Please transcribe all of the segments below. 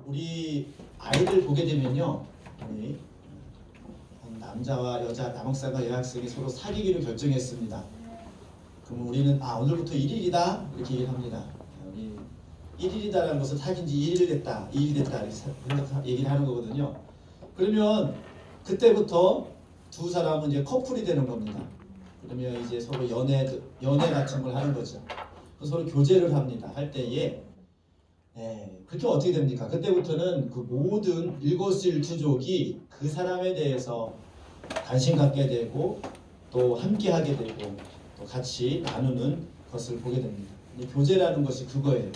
우리 아이들 보게 되면요, 우리 남자와 여자, 남학생과 여학생이 서로 사귀기로 결정했습니다. 그럼 우리는 오늘부터 1일이다 이렇게 얘기를 합니다. 우리 1일이다라는 것은 사귄 지 1일 됐다, 2일 됐다 이렇게 얘기를 하는 거거든요. 그러면 그때부터 두 사람은 이제 커플이 되는 겁니다. 그러면 이제 서로 연애 같은 걸 하는 거죠. 서로 교제를 합니다. 할 때에 그렇게 어떻게 됩니까? 그때부터는 그 모든 일거수일투족이 그 사람에 대해서 관심 갖게 되고 또 함께 하게 되고 또 같이 나누는 것을 보게 됩니다. 교제라는 것이 그거예요.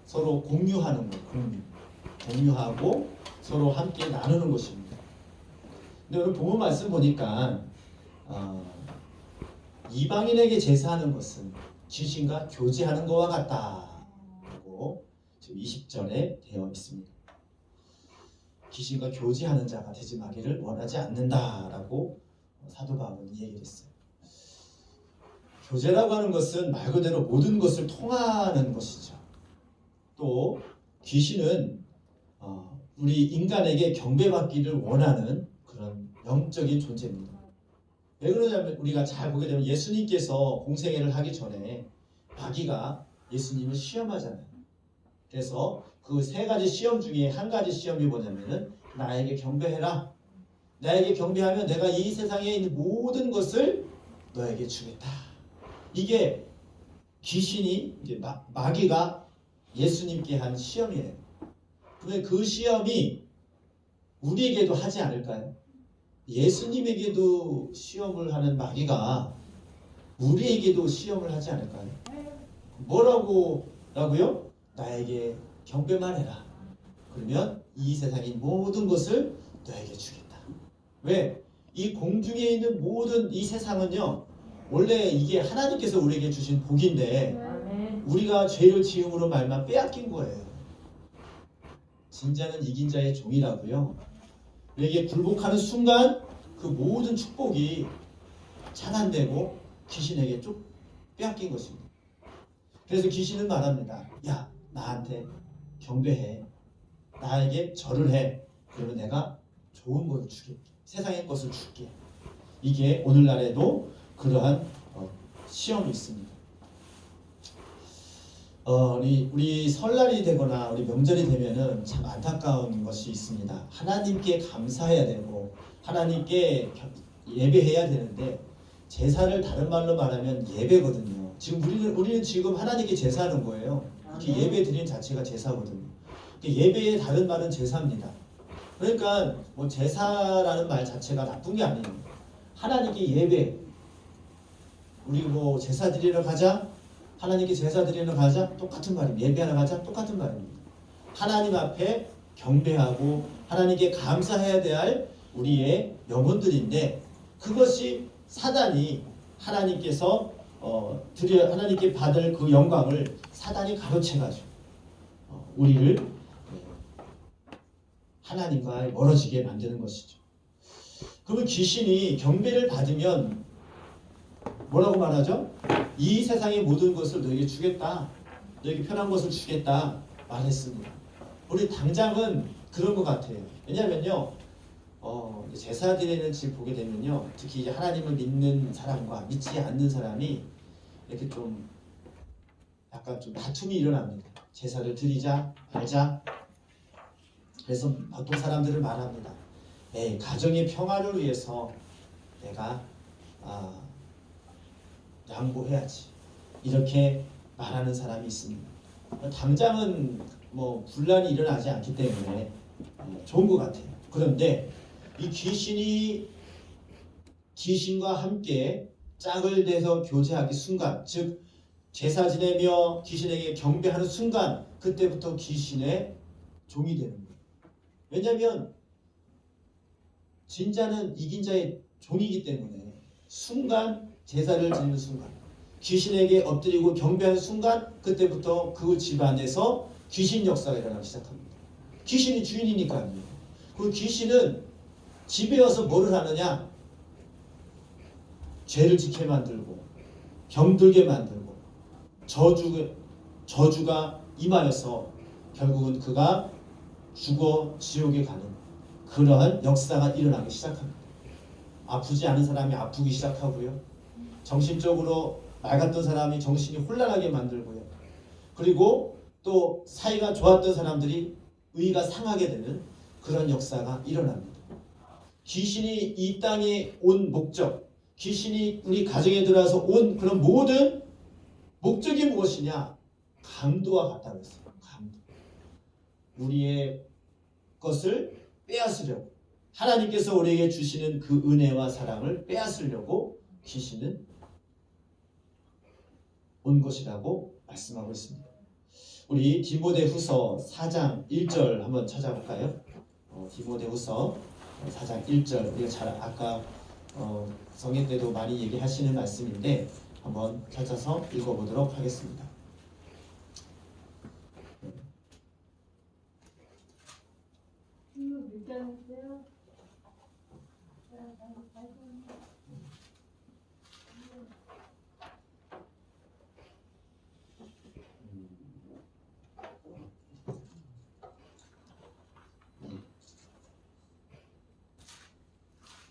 서로 공유하는 것, 공유하고 서로 함께 나누는 것입니다. 근데 오늘 본문 말씀 보니까 이방인에게 제사하는 것은 귀신과 교제하는 것과 같다라고 지금 20절에 되어 있습니다. 귀신과 교제하는 자가 되지 마기를 원하지 않는다라고 사도 바울은 얘기를 했어요. 교제라고 하는 것은 말 그대로 모든 것을 통하는 것이죠. 또 귀신은 우리 인간에게 경배받기를 원하는 그런 영적인 존재입니다. 왜 그러냐면 우리가 잘 보게 되면 예수님께서 공생애를 하기 전에 마귀가 예수님을 시험하잖아요. 그래서 그 세 가지 시험 중에 한 가지 시험이 뭐냐면은 나에게 경배해라. 나에게 경배하면 내가 이 세상에 있는 모든 것을 너에게 주겠다. 이게 귀신이 이제 마귀가 예수님께 한 시험이에요. 그런데 그 시험이 우리에게도 하지 않을까요? 예수님에게도 시험을 하는 마귀가 우리에게도 시험을 하지 않을까요? 뭐라고요? 나에게 경배만 해라. 그러면 이 세상의 모든 것을 너에게 주겠다. 왜? 이 공중에 있는 모든 이 세상은요, 원래 이게 하나님께서 우리에게 주신 복인데 우리가 죄를 지음으로 말만 빼앗긴 거예요. 진짜는 이긴 자의 종이라고요. 우리에게 굴복하는 순간 그 모든 축복이 차단되고 귀신에게 쭉 빼앗긴 것입니다. 그래서 귀신은 말합니다. 야, 나한테 경배해. 나에게 절을 해. 그러면 내가 좋은 것을 주게. 세상의 것을 줄게. 이게 오늘날에도 그러한 시험이 있습니다. 우리 설날이 되거나 우리 명절이 되면은 참 안타까운 것이 있습니다. 하나님께 감사해야 되고 하나님께 예배해야 되는데 제사를 다른 말로 말하면 예배거든요. 지금 우리는 지금 하나님께 제사하는 거예요. 이렇게 예배 드리는 자체가 제사거든요. 예배의 다른 말은 제사입니다. 그러니까 뭐 제사라는 말 자체가 나쁜 게 아니에요. 하나님께 예배. 우리 뭐 제사 드리러 가자. 하나님께 제사 드리러 가자. 똑같은 말입니다. 예배하러 가자. 똑같은 말입니다. 하나님 앞에 경배하고 하나님께 감사해야 될 우리의 영혼들인데 그것이 사단이 하나님께서 하나님께 받을 그 영광을 사단이 가로채가지고 우리를 하나님과 멀어지게 만드는 것이죠. 그러면 귀신이 경배를 받으면 뭐라고 말하죠? 이 세상의 모든 것을 너에게 주겠다. 너에게 편한 것을 주겠다 말했습니다. 우리 당장은 그런 것 같아요. 왜냐하면요. 제사 드리는 집 보게 되면요. 특히 이제 하나님을 믿는 사람과 믿지 않는 사람이 이렇게 좀 약간 좀 다툼이 일어납니다. 제사를 드리자 말자. 그래서 보통 사람들은 말합니다. 가정의 평화를 위해서 내가 양보해야지. 이렇게 말하는 사람이 있습니다. 당장은 뭐 분란이 일어나지 않기 때문에 좋은 것 같아요. 그런데 이 귀신과 함께 짝을 대서 교제하기 순간, 즉 제사 지내며 귀신에게 경배하는 순간 그때부터 귀신의 종이 되는 거예요. 왜냐하면 진자는 이긴 자의 종이기 때문에 순간 제사를 지내는 순간 귀신에게 엎드리고 경배하는 순간 그때부터 그 집안에서 귀신 역사가 일어나기 시작합니다. 귀신이 주인이니까요. 그 귀신은 집에 와서 뭐를 하느냐? 죄를 짓게 만들고 병들게 만들고 저주가 임하여서 결국은 그가 죽어 지옥에 가는 그러한 역사가 일어나기 시작합니다. 아프지 않은 사람이 아프기 시작하고요. 정신적으로 맑았던 사람이 정신이 혼란하게 만들고요. 그리고 또 사이가 좋았던 사람들이 의가 상하게 되는 그런 역사가 일어납니다. 귀신이 이 땅에 온 목적, 귀신이 우리 가정에 들어와서 온 그런 모든 목적이 무엇이냐? 강도와 같다고 했어요. 강도. 우리의 것을 빼앗으려고, 하나님께서 우리에게 주시는 그 은혜와 사랑을 빼앗으려고 귀신은 온 것이라고 말씀하고 있습니다. 우리 디모데후서 4장 1절 한번 찾아볼까요? 디모데후서 4장 1절, 우리가 잘 아까 성경 때도 많이 얘기하시는 말씀인데 한번 찾아서 읽어보도록 하겠습니다.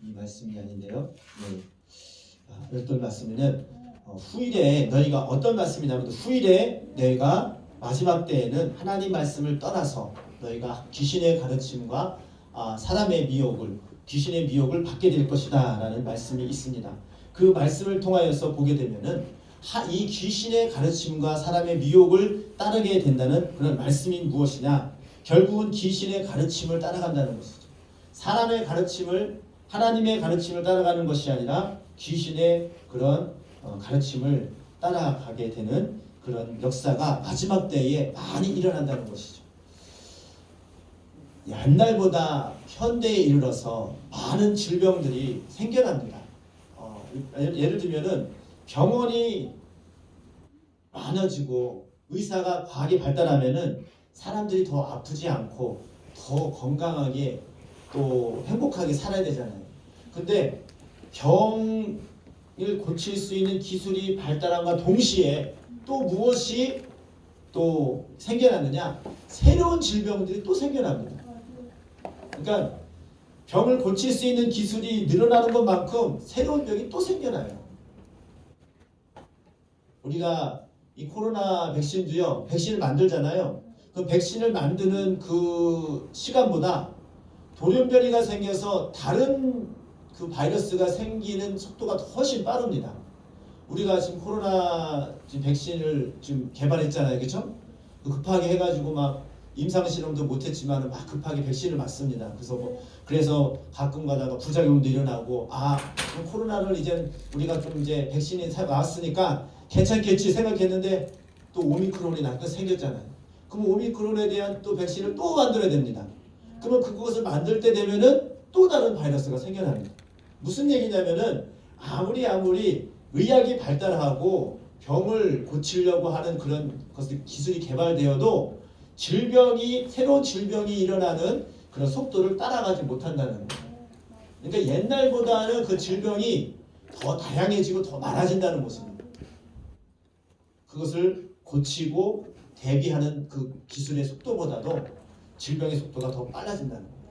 이 말씀이 아닌데요. 어떤 말씀이냐면 후일에 너희가 어떤 말씀이냐면 후일에 너희가 마지막 때에는 하나님 말씀을 떠나서 너희가 귀신의 가르침과 사람의 미혹을 귀신의 미혹을 받게 될 것이다 라는 말씀이 있습니다. 그 말씀을 통하여서 보게 되면은 이 귀신의 가르침과 사람의 미혹을 따르게 된다는 그런 말씀이 무엇이냐? 결국은 귀신의 가르침을 따라간다는 것이죠. 사람의 가르침을 하나님의 가르침을 따라가는 것이 아니라 귀신의 그런 가르침을 따라가게 되는 그런 역사가 마지막 때에 많이 일어난다는 것이죠. 옛날보다 현대에 이르러서 많은 질병들이 생겨납니다. 예를 들면은 병원이 많아지고 의사가 과하게 발달하면은 사람들이 더 아프지 않고 더 건강하게 또 행복하게 살아야 되잖아요. 근데 병을 고칠 수 있는 기술이 발달함과 동시에 또 무엇이 또 생겨나느냐? 새로운 질병들이 또 생겨납니다. 그러니까 병을 고칠 수 있는 기술이 늘어나는 것만큼 새로운 병이 또 생겨나요. 우리가 이 코로나 백신도요, 백신을 만들잖아요. 그 백신을 만드는 그 시간보다 돌연변이가 생겨서 다른 그 바이러스가 생기는 속도가 훨씬 빠릅니다. 우리가 지금 코로나 백신을 지금 개발했잖아요, 그렇죠? 급하게 해가지고 막 임상 실험도 못했지만 막 급하게 백신을 맞습니다. 그래서 가끔 가다가 부작용도 일어나고 그럼 코로나를 이제 우리가 좀 이제 백신이 나왔으니까 괜찮겠지 생각했는데 또 오미크론이 생겼잖아요. 그럼 오미크론에 대한 또 백신을 또 만들어야 됩니다. 그러면 그것을 만들 때 되면은 또 다른 바이러스가 생겨납니다. 무슨 얘기냐면은 아무리 의학이 발달하고 병을 고치려고 하는 그런 것을 기술이 개발되어도 새로운 질병이 일어나는 그런 속도를 따라가지 못한다는 거예요. 그러니까 옛날보다는 그 질병이 더 다양해지고 더 많아진다는 모습입니다. 그것을 고치고 대비하는 그 기술의 속도보다도 질병의 속도가 더 빨라진다는 거예요.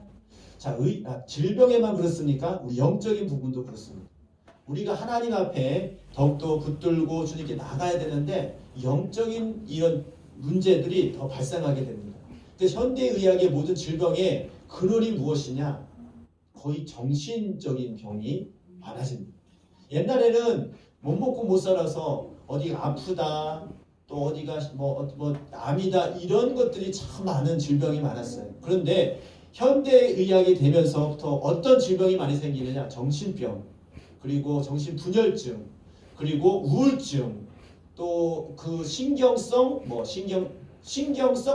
자, 질병에만 그렇습니까? 우리 영적인 부분도 그렇습니다. 우리가 하나님 앞에 더욱더 붙들고 주님께 나가야 되는데 영적인 이런 문제들이 더 발생하게 됩니다. 그래서 현대의학의 모든 질병의 근원이 무엇이냐? 거의 정신적인 병이 많아집니다. 옛날에는 못 먹고 못 살아서 어디가 아프다, 또 어디가 암이다 이런 것들이 참 많은 질병이 많았어요. 그런데 현대의학이 되면서부터 어떤 질병이 많이 생기느냐? 정신병, 그리고 정신분열증, 그리고 우울증, 또 그 신경성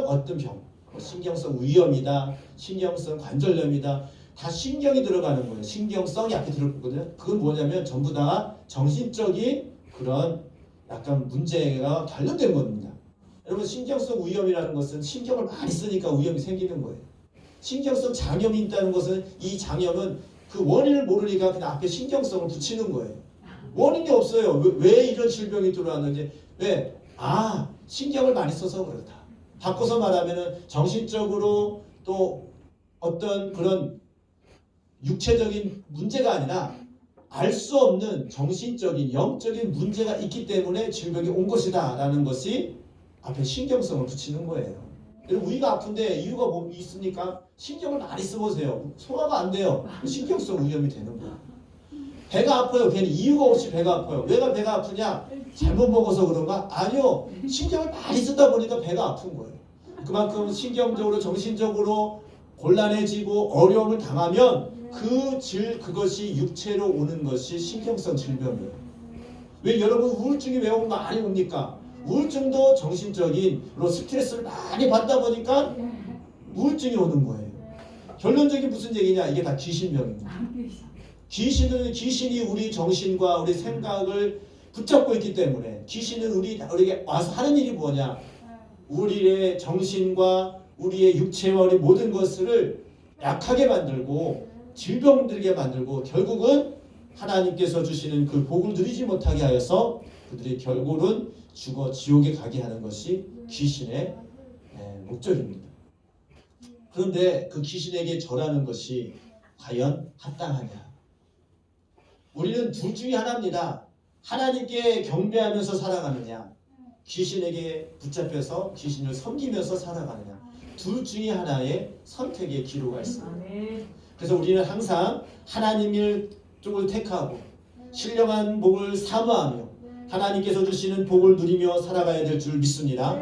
어떤 병, 신경성 위염이다, 신경성 관절염이다, 다 신경이 들어가는 거예요. 신경성이 앞에 들어있거든요. 그건 뭐냐면 전부 다 정신적인 그런 약간 문제가 관련된 겁니다. 여러분, 신경성 위염이라는 것은 신경을 많이 쓰니까 위염이 생기는 거예요. 신경성 장염이 있다는 것은 이 장염은 그 원인을 모르니까 그냥 앞에 신경성을 붙이는 거예요. 원인이 없어요. 왜 이런 질병이 들어왔는지. 왜? 신경을 많이 써서 그렇다. 바꿔서 말하면 정신적으로 또 어떤 그런 육체적인 문제가 아니라 알 수 없는 정신적인 영적인 문제가 있기 때문에 질병이 온 것이다 라는 것이 앞에 신경성을 붙이는 거예요. 우리가 아픈데 이유가 뭐 있습니까? 신경을 많이 써보세요. 소화가 안 돼요. 신경성 위염이 되는 거예요. 배가 아파요. 괜히 이유가 없이 배가 아파요. 왜 배가 아프냐? 잘못 먹어서 그런가? 아니요. 신경을 많이 쓰다 보니까 배가 아픈 거예요. 그만큼 신경적으로 정신적으로 곤란해지고 어려움을 당하면 그것이 육체로 오는 것이 신경성 질병이에요. 왜 여러분 우울증이 왜 많이 옵니까? 우울증도 정신적인 스트레스를 많이 받다 보니까 우울증이 오는 거예요. 결론적인 무슨 얘기냐? 이게 다 귀신병입니다. 귀신이 우리 정신과 우리 생각을 붙잡고 있기 때문에 귀신은 우리에게 와서 하는 일이 뭐냐? 우리의 정신과 우리의 육체와 우리 모든 것을 약하게 만들고 질병들게 만들고 결국은 하나님께서 주시는 그 복을 누리지 못하게 하여서 그들이 결국은 죽어 지옥에 가게 하는 것이 귀신의 목적입니다. 그런데 그 귀신에게 절하는 것이 과연 합당하냐? 우리는 둘 중에 하나입니다. 하나님께 경배하면서 살아가느냐, 귀신에게 붙잡혀서 귀신을 섬기면서 살아가느냐. 둘 중에 하나의 선택의 기로가 있습니다. 그래서 우리는 항상 하나님의 쪽을 택하고 신령한 복을 사모하며 하나님께서 주시는 복을 누리며 살아가야 될 줄 믿습니다.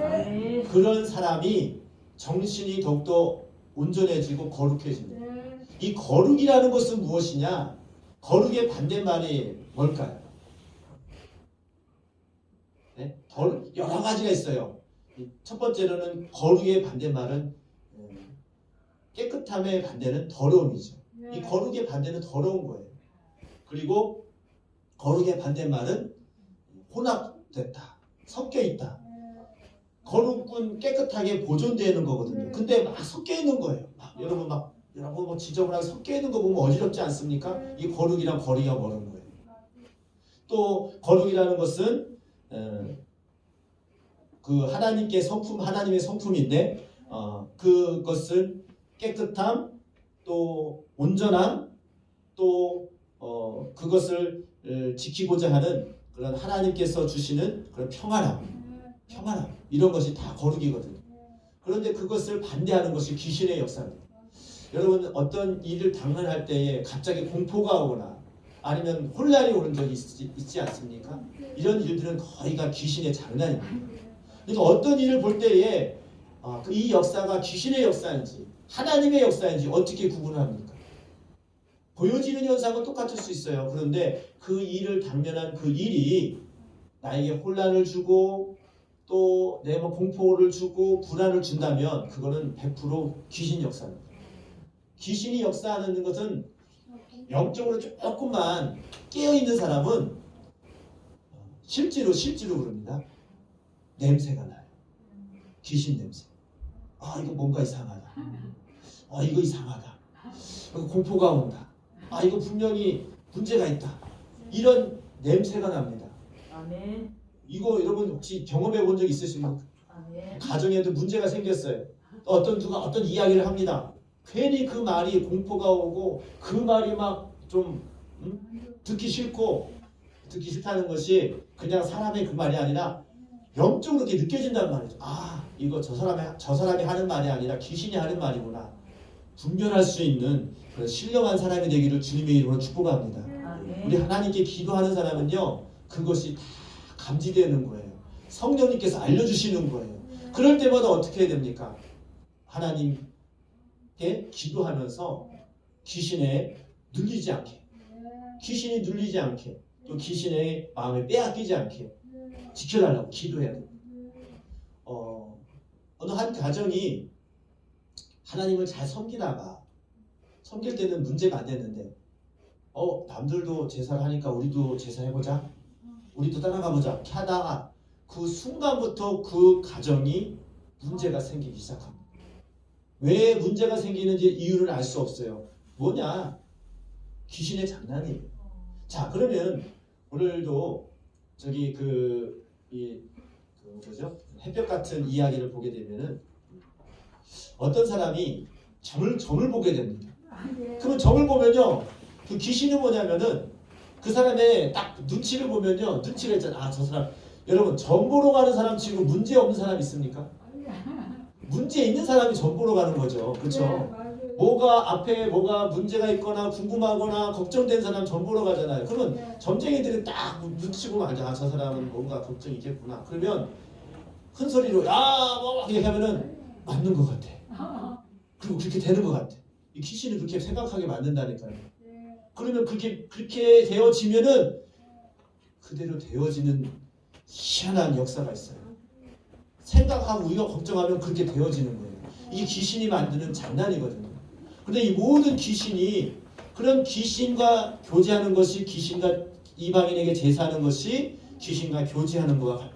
그런 사람이 정신이 더욱더 온전해지고 거룩해집니다. 이 거룩이라는 것은 무엇이냐? 거룩의 반대말이 뭘까요? 네? 여러 가지가 있어요. 첫 번째로는 거룩의 반대말은 깨끗함의 반대는 더러움이죠. 이 거룩의 반대는 더러운 거예요. 그리고 거룩의 반대말은 혼합됐다, 섞여 있다. 거룩은 깨끗하게 보존되는 거거든요. 근데 막 섞여 있는 거예요. 여러분 뭐 지저분하게 섞여 있는 거 보면 어지럽지 않습니까? 이 거룩이랑 거리가 멀은 거예요. 또 거룩이라는 것은 그 하나님의 성품인데 그것을 깨끗함, 또 온전함, 또 그것을 지키고자 하는 그런 하나님께서 주시는 그런 평안함 이런 것이 다 거룩이거든요. 그런데 그것을 반대하는 것이 귀신의 역사입니다. 여러분 어떤 일을 당면할 때에 갑자기 공포가 오거나 아니면 혼란이 오는 적이 있지 않습니까? 이런 일들은 거의가 귀신의 장난입니다. 그러니까 어떤 일을 볼 때에 이 역사가 귀신의 역사인지 하나님의 역사인지 어떻게 구분합니까? 보여지는 현상은 똑같을 수 있어요. 그런데 그 일을 당면한 그 일이 나에게 혼란을 주고 또 내 공포를 주고 불안을 준다면 그거는 100% 귀신 역사입니다. 귀신이 역사하는 것은 영적으로 조금만 깨어있는 사람은 실제로 그럽니다. 냄새가 나요. 귀신 냄새. 이거 뭔가 이상하다. 이거 이상하다. 이거 공포가 온다. 이거 분명히 문제가 있다. 이런 냄새가 납니다. 아멘. 이거 여러분 혹시 경험해 본 적 있으십니까? 아멘. 가정에도 문제가 생겼어요. 누가 어떤 이야기를 합니다. 괜히 그 말이 공포가 오고 그 말이 막 좀 듣기 싫다는 것이 그냥 사람의 그 말이 아니라 영적으로 이렇게 느껴진단 말이죠. 이거 저 사람이 하는 말이 아니라 귀신이 하는 말이구나. 분별할 수 있는 그런 신령한 사람이 되기를 주님의 이름으로 축복합니다. 아멘. 우리 하나님께 기도하는 사람은요, 그것이 다 감지되는 거예요. 성령님께서 알려주시는 거예요. 그럴 때마다 어떻게 해야 됩니까? 하나님께 기도하면서 귀신이 눌리지 않게 또 귀신의 마음에 빼앗기지 않게 지켜달라고 기도해야 됩니다. 어느 한 가정이 하나님을 잘 섬길 때는 문제가 안 됐는데 남들도 제사를 하니까 우리도 제사해보자, 우리도 따라가보자 이렇게 하다가 그 순간부터 그 가정이 문제가 생기기 시작합니다. 왜 문제가 생기는지 이유를 알 수 없어요. 뭐냐? 귀신의 장난이에요. 자, 그러면 오늘도 저기 햇볕 같은 이야기를 보게 되면은 어떤 사람이 점을 보게 됩니다. 그러면 점을 보면요, 그 귀신은 뭐냐면은 그 사람의 딱 눈치를 보면요, 눈치가 있잖아. 아, 저 사람, 여러분 점 보러 가는 사람 치고 문제 없는 사람 있습니까? 문제 있는 사람이 점 보러 가는 거죠. 그렇죠? 뭐가 앞에 뭐가 문제가 있거나 궁금하거나 걱정된 사람 점 보러 가잖아요. 그러면 점쟁이들이 딱 눈치 보면 알죠. 아, 저 사람은 뭔가 걱정이 있겠구나. 그러면 큰 소리로 야, 뭐 이렇게 하면은 맞는 것 같아. 그리고 그렇게 되는 것 같아. 이 귀신이 그렇게 생각하게 만든다니까요. 그러면 그렇게 되어지면은 그대로 되어지는 희한한 역사가 있어요. 생각하고 우리가 걱정하면 그렇게 되어지는 거예요. 이게 귀신이 만드는 장난이거든요. 근데 이 모든 귀신이 그런 귀신과 교제하는 것이 귀신과 이방인에게 제사하는 것이 귀신과 교제하는 것과 같다.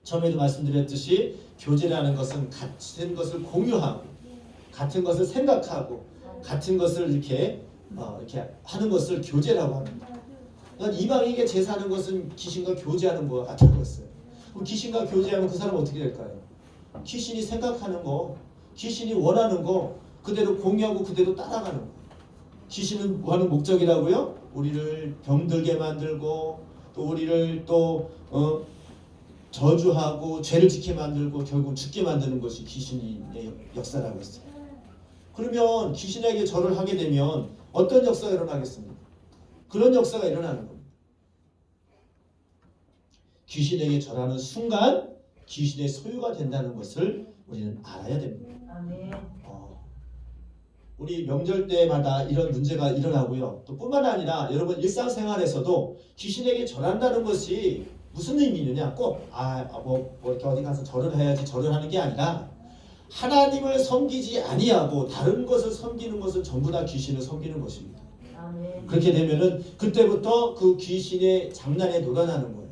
처음에도 말씀드렸듯이 교제라는 것은 같은 것을 공유하고 같은 것을 생각하고 같은 것을 이렇게 하는 것을 교제라고 합니다. 그러니까 이방인에게 제사하는 것은 귀신과 교제하는 것과 같은 거였어요. 그럼 귀신과 교제하면 그 사람은 어떻게 될까요? 귀신이 생각하는 거, 귀신이 원하는 거 그대로 공유하고 그대로 따라가는 거. 귀신은 뭐 하는 목적이라고요? 우리를 병들게 만들고 또 우리를 또 저주하고 죄를 짓게 만들고 결국 죽게 만드는 것이 귀신의 역사라고 했어요. 그러면 귀신에게 절을 하게 되면 어떤 역사가 일어나겠습니까? 그런 역사가 일어나는 겁니다. 귀신에게 절하는 순간 귀신의 소유가 된다는 것을 우리는 알아야 됩니다. 우리 명절 때마다 이런 문제가 일어나고요. 또 뿐만 아니라 여러분 일상생활에서도 귀신에게 절한다는 것이 무슨 의미느냐? 꼭 이렇게 어디 가서 절을 해야지 절을 하는 게 아니라 하나님을 섬기지 아니하고 다른 것을 섬기는 것은 전부 다 귀신을 섬기는 것입니다. 그렇게 되면은 그때부터 그 귀신의 장난에 놀아나는 거예요.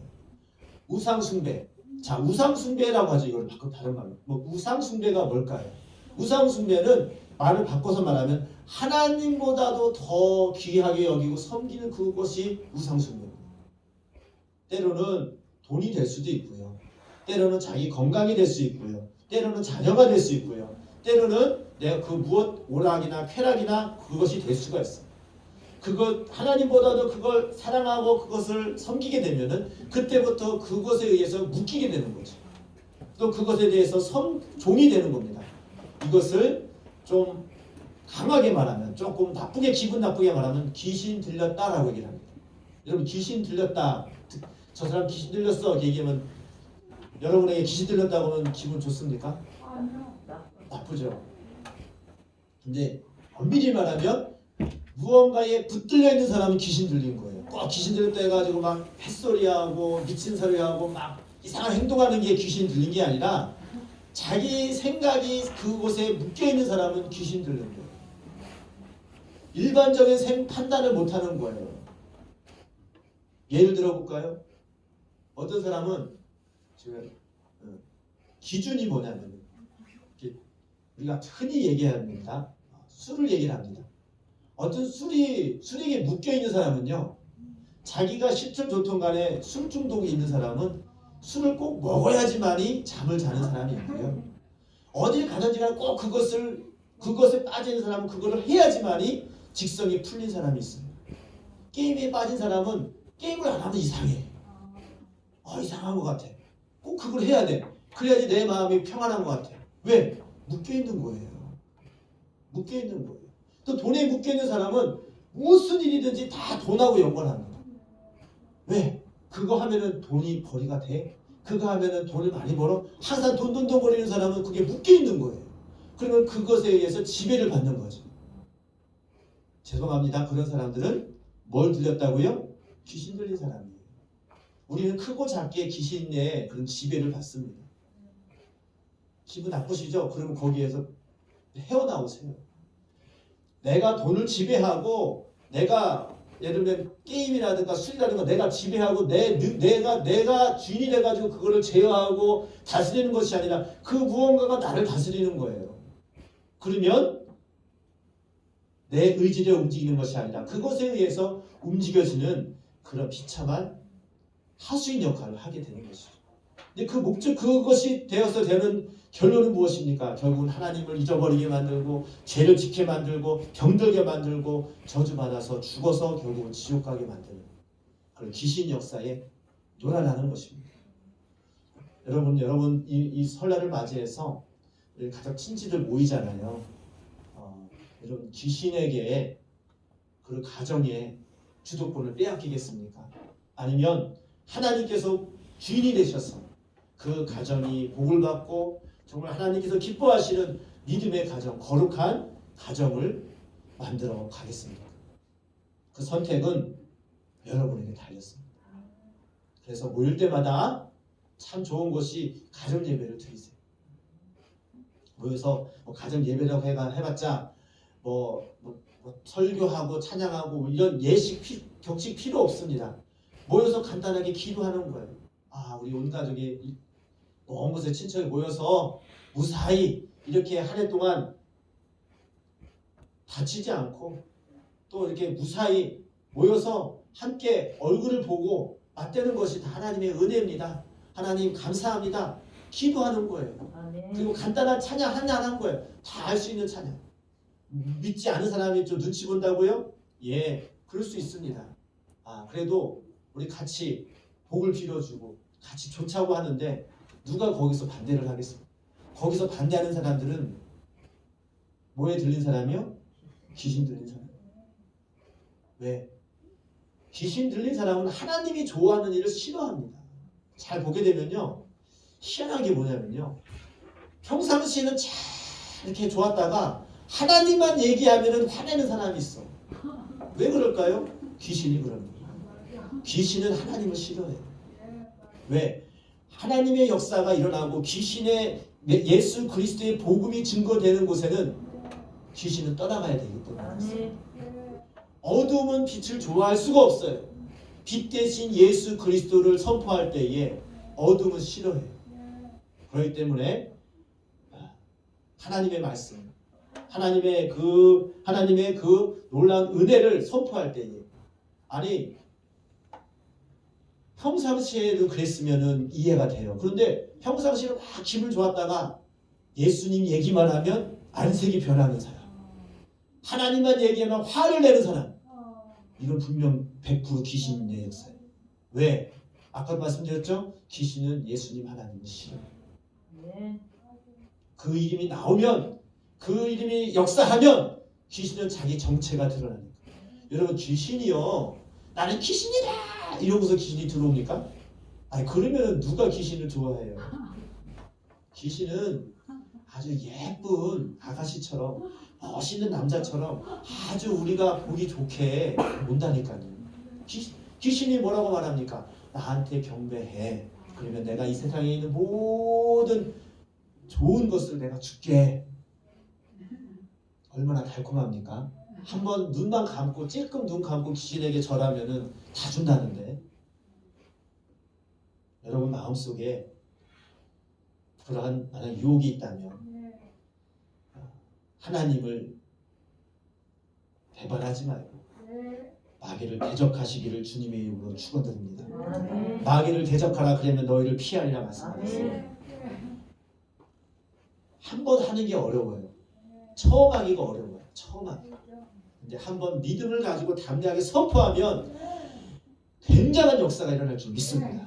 우상숭배. 자, 우상숭배라고 하죠. 이걸 바꿔 다른 말로. 우상숭배가 뭘까요? 우상숭배는 말을 바꿔서 말하면 하나님보다도 더 귀하게 여기고 섬기는 그것이 우상숭배입니다. 때로는 돈이 될 수도 있고요. 때로는 자기 건강이 될 수 있고요. 때로는 자녀가 될 수 있고요. 때로는 내가 그 무엇 오락이나 쾌락이나 그것이 될 수가 있어요. 그것 하나님보다도 그걸 사랑하고 그것을 섬기게 되면은 그때부터 그것에 의해서 묶이게 되는 거죠. 또 그것에 대해서 종이 되는 겁니다. 이것을 좀 강하게 말하면 조금 나쁘게 기분 나쁘게 말하면 귀신 들렸다라고 얘기를 합니다. 여러분 귀신 들렸다. 저 사람 귀신 들렸어. 이렇게 얘기하면 여러분에게 귀신 들렸다고 하면 기분 좋습니까? 나쁘죠. 근데 엄밀히 말하면 무언가에 붙들려 있는 사람은 귀신 들린 거예요. 꼭 귀신 들렸다 해가지고 막 햇소리하고 미친 소리하고 막 이상한 행동하는 게 귀신 들린 게 아니라 자기 생각이 그곳에 묶여있는 사람은 귀신 들린 거예요. 일반적인 판단을 못하는 거예요. 예를 들어볼까요? 어떤 사람은 지금 기준이 뭐냐면 우리가 흔히 얘기합니다. 술을 얘기를 합니다. 어떤 술에게 묶여있는 사람은요. 자기가 싫든 좋든 간에 술 중독이 있는 사람은 술을 꼭 먹어야지만이 잠을 자는 사람이 있고요. 어딜 가든지 간에 꼭 그것에 빠진 사람은 그거를 해야지만이 직성이 풀린 사람이 있습니다. 게임에 빠진 사람은 게임을 안 하면 이상해. 이상한 것 같아. 꼭 그걸 해야 돼. 그래야지 내 마음이 평안한 것 같아. 왜? 묶여있는 거예요. 묶여있는 거예요. 또 돈에 묶여있는 사람은 무슨 일이든지 다 돈하고 연관합니다. 왜? 그거 하면은 돈이 벌이가 돼? 그거 하면은 돈을 많이 벌어? 항상 돈 거리는 사람은 그게 묶여있는 거예요. 그러면 그것에 의해서 지배를 받는 거죠. 죄송합니다. 그런 사람들은 뭘 들렸다고요? 귀신 들린 사람이에요. 우리는 크고 작게 귀신의 그런 지배를 받습니다. 기분 나쁘시죠? 그러면 거기에서 헤어나오세요. 내가 돈을 지배하고 내가 예를 들면 게임이라든가 술이라든가 내가 지배하고 내가 주인이 돼가지고 그거를 제어하고 다스리는 것이 아니라 그 무언가가 나를 다스리는 거예요. 그러면 내 의지로 움직이는 것이 아니라 그것에 의해서 움직여지는 그런 비참한 하수인 역할을 하게 되는 것이죠. 근데 그 목적 그것이 되어서 되는 결론은 무엇입니까? 결국은 하나님을 잊어버리게 만들고 죄를 짓게 만들고 병들게 만들고 저주받아서 죽어서 결국은 지옥 가게 만드는 그런 귀신 역사에 놀아나는 것입니다. 여러분 이 설날을 맞이해서 가족 친지들 모이잖아요. 여러분 귀신에게 그 가정의 주도권을 빼앗기겠습니까? 아니면 하나님께서 주인이 되셔서 그 가정이 복을 받고 정말 하나님께서 기뻐하시는 믿음의 가정, 거룩한 가정을 만들어 가겠습니다. 그 선택은 여러분에게 달렸습니다. 그래서 모일 때마다 참 좋은 것이 가정 예배를 드리세요. 모여서 가정 예배라고 해봤자 설교하고 찬양하고 이런 예식 격식 필요 없습니다. 모여서 간단하게 기도하는 거예요. 우리 온 가족이 먼 곳에 친척이 모여서 무사히 이렇게 한 해 동안 다치지 않고 또 이렇게 무사히 모여서 함께 얼굴을 보고 맞대는 것이 다 하나님의 은혜입니다. 하나님 감사합니다. 기도하는 거예요. 그리고 간단한 찬양 하나하는 거예요. 다 할 수 있는 찬양. 믿지 않은 사람이 좀 눈치 본다고요? 예, 그럴 수 있습니다. 그래도 우리 같이 복을 빌어주고 같이 좋자고 하는데 누가 거기서 반대를 하겠습니까? 거기서 반대하는 사람들은 뭐에 들린 사람이요? 귀신 들린 사람. 왜? 귀신 들린 사람은 하나님이 좋아하는 일을 싫어합니다. 잘 보게 되면요, 희한하게 뭐냐면요, 평상시에는 잘 이렇게 좋았다가 하나님만 얘기하면 화내는 사람이 있어. 왜 그럴까요? 귀신이 그러는 거예요. 귀신은 하나님을 싫어해요. 왜? 하나님의 역사가 일어나고 귀신의 예수 그리스도의 복음이 증거되는 곳에는 귀신은 떠나가야 되기 때문에 어둠은 빛을 좋아할 수가 없어요. 빛 대신 예수 그리스도를 선포할 때에 어둠은 싫어해요. 그렇기 때문에 하나님의 말씀, 하나님의 그 놀라운 은혜를 선포할 때에, 아니 평상시에도 그랬으면은 이해가 돼요. 그런데 평상시에는 막 기분 좋았다가 예수님 얘기만 하면 안색이 변하는 사람, 하나님만 얘기하면 화를 내는 사람, 이건 분명 100% 귀신의 역사예요. 왜? 아까 말씀드렸죠? 귀신은 예수님 하나님을 싫어해요. 그 이름이 나오면, 그 이름이 역사하면 귀신은 자기 정체가 드러나는 거예요. 여러분, 귀신이요, 나는 귀신이다 이러고서 귀신이 들어옵니까? 그러면 누가 귀신을 좋아해요? 귀신은 아주 예쁜 아가씨처럼, 멋있는 남자처럼 아주 우리가 보기 좋게 온다니까요. 귀신이 뭐라고 말합니까? 나한테 경배해. 그러면 내가 이 세상에 있는 모든 좋은 것을 내가 줄게. 얼마나 달콤합니까? 한번 눈만 감고, 찔끔 눈 감고 귀신에게 절하면은 다 준다는데, 여러분 마음속에 그러한 만약 유혹이 있다면 하나님을 배반하지 말고 마귀를 대적하시기를 주님의 이름으로 축원드립니다. 마귀를 대적하라, 그러면 너희를 피하리라 말씀하셨어요. 한번 하는 게 어려워요. 처음 하기가 어려워요. 처음 하기. 근데 한번 믿음을 가지고 담대하게 선포하면 굉장한 역사가 일어날 줄 믿습니다.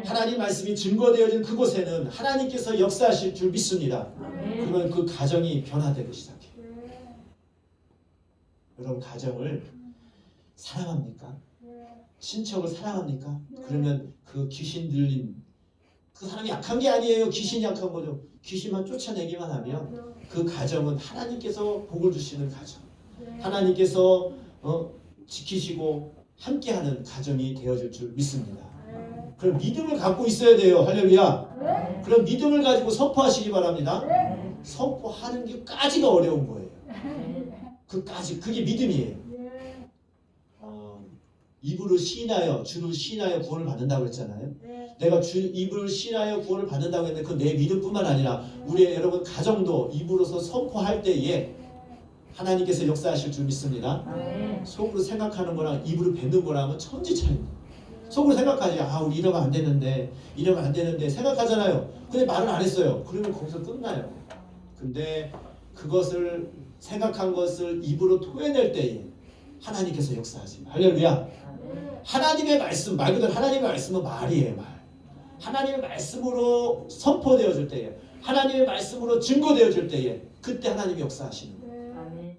하나님 말씀이 증거되어진 그곳에는 하나님께서 역사하실 줄 믿습니다. 그러면 그 가정이 변화되기 시작해요. 여러분, 가정을 사랑합니까? 친척을 사랑합니까? 그러면 그 귀신 들린 그 사람이 약한 게 아니에요. 귀신이 약한 거죠. 귀신만 쫓아내기만 하면 그 가정은 하나님께서 복을 주시는 가정, 하나님께서 지키시고 함께하는 가정이 되어질 줄 믿습니다. 그럼 믿음을 갖고 있어야 돼요. 할렐루야. 그럼 믿음을 가지고 선포하시기 바랍니다. 선포하는 게까지가 어려운 거예요. 그까지, 그게 믿음이에요. 입으로 시인하여, 주를 시인하여 구원을 받는다고 했잖아요. 내가 입을 시인하여 구원을 받는다고 했는데 그 내 믿음뿐만 아니라 우리 여러분 가정도 입으로서 선포할 때에 하나님께서 역사하실 줄 믿습니다. 속으로 생각하는 거랑 입으로 뱉는 거랑은 천지 차이입니다. 속으로 생각하지. 아, 우리 이러면 안 되는데, 이러면 안 되는데 생각하잖아요. 근데 말을 안 했어요. 그러면 거기서 끝나요. 근데 그것을 생각한 것을 입으로 토해낼 때에 하나님께서 역사하십니다. 할렐루야. 하나님의 말씀, 말 그대로 하나님의 말씀은 말이에요. 말. 하나님의 말씀으로 선포되어질 때에, 하나님의 말씀으로 증거되어질 때에 그때 하나님이 역사하시는 거예요.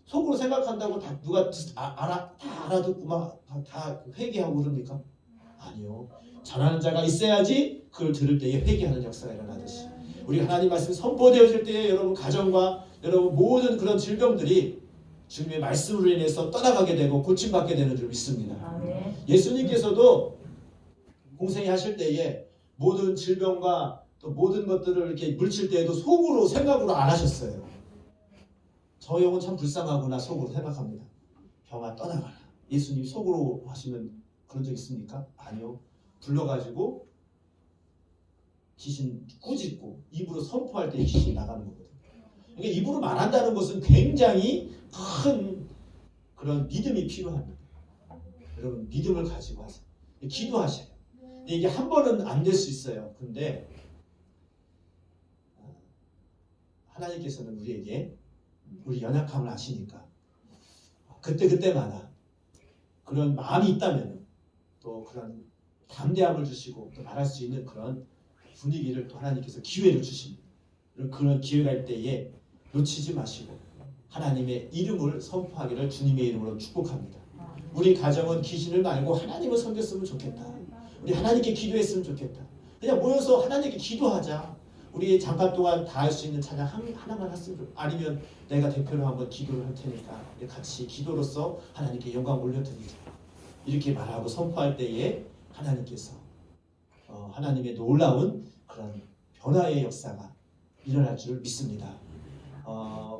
속으로 생각한다고 다 누가 다 알아듣고 막 다 회개하고 그럽니까? 아니요. 전하는 자가 있어야지 그걸 들을 때에 회개하는 역사가 일어나듯이 우리 하나님 말씀이 선포되어질 때에 여러분 가정과 여러분 모든 그런 질병들이 주님의 말씀으로 인해서 떠나가게 되고 고침받게 되는 줄 믿습니다. 예수님께서도 공생애 하실 때에 모든 질병과 또 모든 것들을 이렇게 물칠 때에도 속으로 생각으로 안 하셨어요. 저 영혼 참 불쌍하구나 속으로 생각합니다. 병아 떠나가라. 예수님 속으로 하시면 그런 적 있습니까? 아니요. 불러가지고 귀신 꾸짖고 입으로 선포할 때 귀신이 나가는 거거든요. 그러니까 입으로 말한다는 것은 굉장히 큰 그런 믿음이 필요합니다. 여러분 믿음을 가지고 하세요. 기도하셔요. 이게 한 번은 안 될 수 있어요. 근데 하나님께서는 우리에게 우리 연약함을 아시니까 그때마다 그런 마음이 있다면 또 그런 담대함을 주시고 또 말할 수 있는 그런 분위기를 또 하나님께서 기회를 주십니다. 그런 기회가 있을 때에 놓치지 마시고 하나님의 이름을 선포하기를 주님의 이름으로 축복합니다. 우리 가정은 귀신을 말고 하나님을 섬겼으면 좋겠다. 우리 하나님께 기도했으면 좋겠다. 그냥 모여서 하나님께 기도하자. 우리 잠깐 동안 다 할 수 있는 찬양 하나만 했으면 좋겠다. 아니면 내가 대표로 한번 기도를 할 테니까 같이 기도로서 하나님께 영광 올려드리자. 이렇게 말하고 선포할 때에 하나님께서 하나님의 놀라운 그런 변화의 역사가 일어날 줄 믿습니다.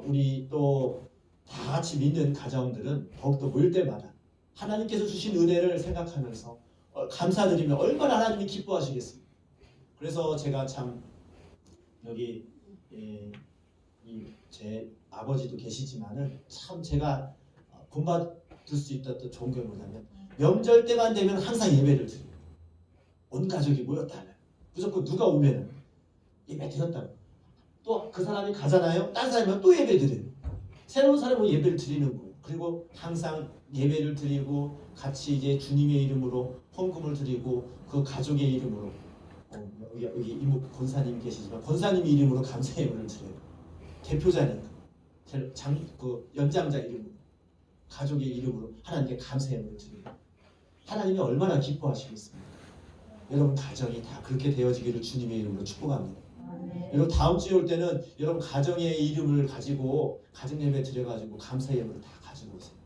우리 또 다 같이 믿는 가정들은 더욱더 모일 때마다 하나님께서 주신 은혜를 생각하면서 감사드리면 얼마나 하나님이 기뻐하시겠습니까? 그래서 제가 참 여기 제 아버지도 계시지만은 참 제가 본받을 수 있었던 좋은 게 뭐냐면 명절 때만 되면 항상 예배를 드려요. 온 가족이 모였다면 무조건 누가 오면은 예배 드렸다고 또 그 사람이 가잖아요. 딴 사람이면 또 예배 드려요. 새로운 사람은 예배를 드리는 거예요. 그리고 항상 예배를 드리고 같이 이제 주님의 이름으로 헌금을 드리고 그 가족의 이름으로 여기 이모 권사님 계시지만 권사님 이름으로 감사의 예물을 드려요. 대표자니까 그 연장자 이름으로 가족의 이름으로 하나님께 감사의 예물을 드리고 하나님이 얼마나 기뻐하시겠습니까? 여러분 가정이 다 그렇게 되어지기를 주님의 이름으로 축복합니다. 여러분 다음 주에 올 때는 여러분 가정의 이름을 가지고 가정 예배 드려가지고 감사의 예물을 다 가지고 오세요.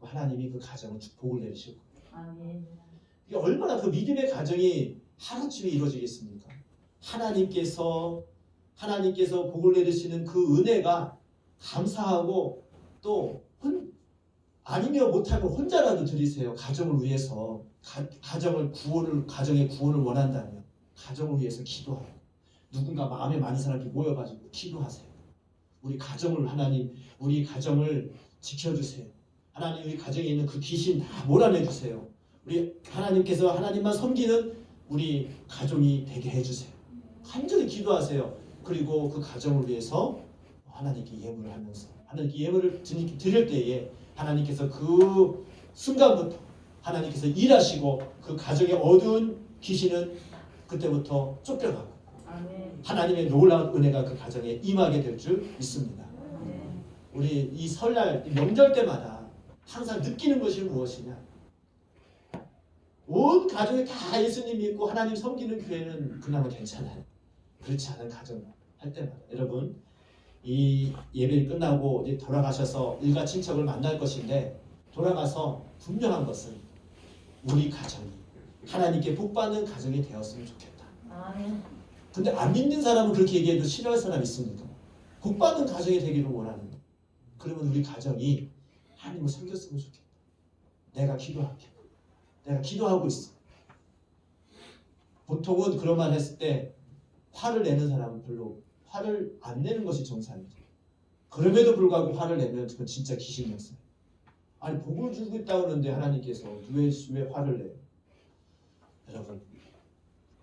하나님이 그 가정을 복을 내리시고 이게 얼마나 그 믿음의 가정이 하루쯤에 이루어지겠습니까? 하나님께서 복을 내리시는 그 은혜가 감사하고 또 아니면 못하면 혼자라도 드리세요. 가정을 위해서 가정의 구원을 원한다면 가정을 위해서 기도하고 누군가 마음에 많은 사람이 모여가지고 기도하세요. 우리 가정을 지켜주세요. 하나님 우리 가정에 있는 그 귀신 다 몰아내주세요. 우리 하나님께서 하나님만 섬기는 우리 가정이 되게 해주세요. 간절히 기도하세요. 그리고 그 가정을 위해서 하나님께 예물을 하면서 하나님께 예물을 드릴 때에 하나님께서 그 순간부터 하나님께서 일하시고 그 가정의 어두운 귀신은 그때부터 쫓겨가고 하나님의 놀라운 은혜가 그 가정에 임하게 될 줄 믿습니다. 우리 이 설날 명절 때마다 항상 느끼는 것이 무엇이냐? 온 가족이 다 예수님 믿고 하나님 섬기는 교회는 그나마 괜찮아요. 그렇지 않은 가정 할 때마다 여러분 이 예배를 끝나고 이제 돌아가셔서 일가 친척을 만날 것인데 돌아가서 분명한 것은 우리 가정이 하나님께 복받는 가정이 되었으면 좋겠다. 근데 안 믿는 사람은 그렇게 얘기해도 싫어할 사람 있습니까? 복받는 가정이 되기를 원하는 거예요. 그러면 우리 가정이 하나님을 섬겼으면 좋겠다. 내가 기도할게. 내가 기도하고 있어. 보통은 그런 말 했을 때 화를 내는 사람은 별로 화를 안 내는 것이 정상이죠. 그럼에도 불구하고 화를 내면 그건 진짜 귀신이었어요. 아니 복을 주고 있다고 하는데 하나님께서 왜 화를 내요? 여러분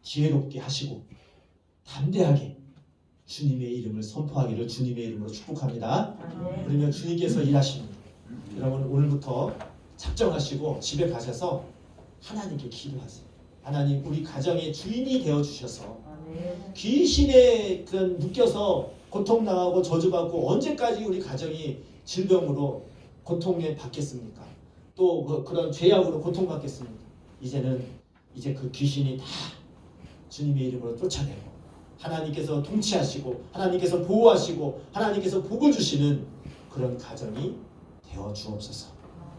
지혜롭게 하시고 담대하게 주님의 이름을 선포하기를 주님의 이름으로 축복합니다. 그러면 주님께서 일하십니다. 여러분 오늘부터 작정하시고 집에 가셔서 하나님께 기도하세요. 하나님 우리 가정의 주인이 되어 주셔서 귀신에 묶여서 고통당하고 저주받고 언제까지 우리 가정이 질병으로 고통에 받겠습니까? 또 그런 죄악으로 고통받겠습니까? 이제 그 귀신이 다 주님의 이름으로 쫓아내고 하나님께서 통치하시고 하나님께서 보호하시고 하나님께서 복을 주시는 그런 가정이 되어 주옵소서.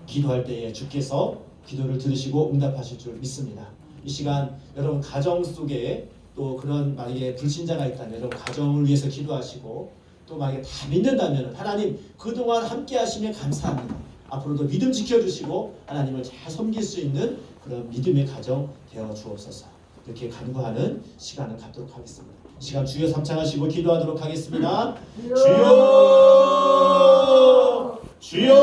기도할 때에 주께서 기도를 들으시고 응답하실 줄 믿습니다. 이 시간 여러분 가정 속에 또 그런 만약에 불신자가 있다면 여러분 가정을 위해서 기도하시고 또 만약에 다 믿는다면 하나님 그동안 함께 하시며 감사합니다. 앞으로도 믿음 지켜주시고 하나님을 잘 섬길 수 있는 그런 믿음의 가정 되어 주옵소서. 이렇게 간구하는 시간을 갖도록 하겠습니다. 이 시간 주여 삼창하시고 기도하도록 하겠습니다. 주여 주여